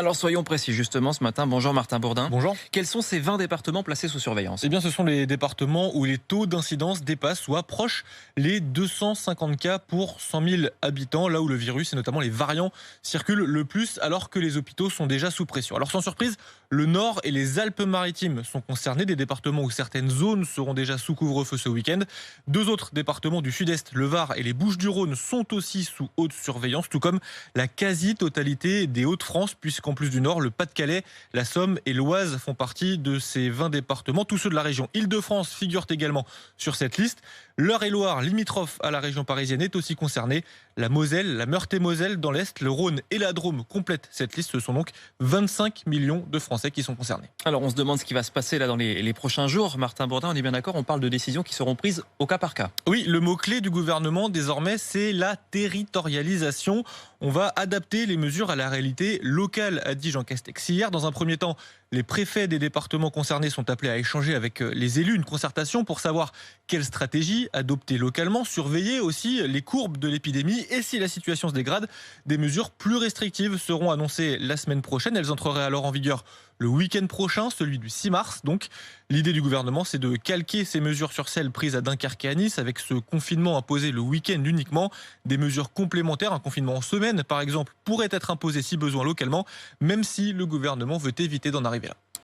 Alors soyons précis justement ce matin. Bonjour Martin Bourdin. Bonjour. Quels sont ces 20 départements placés sous surveillance? Eh bien, ce sont les départements où les taux d'incidence dépassent ou approchent les 250 cas pour 100 000 habitants, là où le virus et notamment les variants circulent le plus, alors que les hôpitaux sont déjà sous pression. Alors sans surprise, le Nord et les Alpes-Maritimes sont concernés, des départements où certaines zones seront déjà sous couvre-feu ce week-end. Deux autres départements du Sud-Est, le Var et les Bouches-du-Rhône, sont aussi sous haute surveillance, tout comme la quasi-totalité des Hauts-de-France, puisqu'en plus du Nord, le Pas-de-Calais, la Somme et l'Oise font partie de ces 20 départements. Tous ceux de la région Île-de-France figurent également sur cette liste. L'Eure-et-Loir, limitrophe à la région parisienne, est aussi concernée. La Moselle, la Meurthe-et-Moselle dans l'Est, le Rhône et la Drôme complètent cette liste. Ce sont donc 25 millions de Français qui sont concernés. Alors on se demande ce qui va se passer là dans les prochains jours. Martin Bourdin, on est bien d'accord, on parle de décisions qui seront prises au cas par cas. Oui, le mot-clé du gouvernement désormais, c'est la territorialisation. On va adapter les mesures à la réalité locale, a dit Jean Castex hier. Dans un premier temps, les préfets des départements concernés sont appelés à échanger avec les élus, une concertation pour savoir quelle stratégie adopter localement, surveiller aussi les courbes de l'épidémie et si la situation se dégrade, des mesures plus restrictives seront annoncées la semaine prochaine. Elles entreraient alors en vigueur le week-end prochain, celui du 6 mars. Donc, l'idée du gouvernement, c'est de calquer ces mesures sur celles prises à Dunkerque et à Nice, avec ce confinement imposé le week-end uniquement. Des mesures complémentaires, un confinement en semaine par exemple, pourrait être imposé si besoin localement, même si le gouvernement veut éviter d'en arriver là.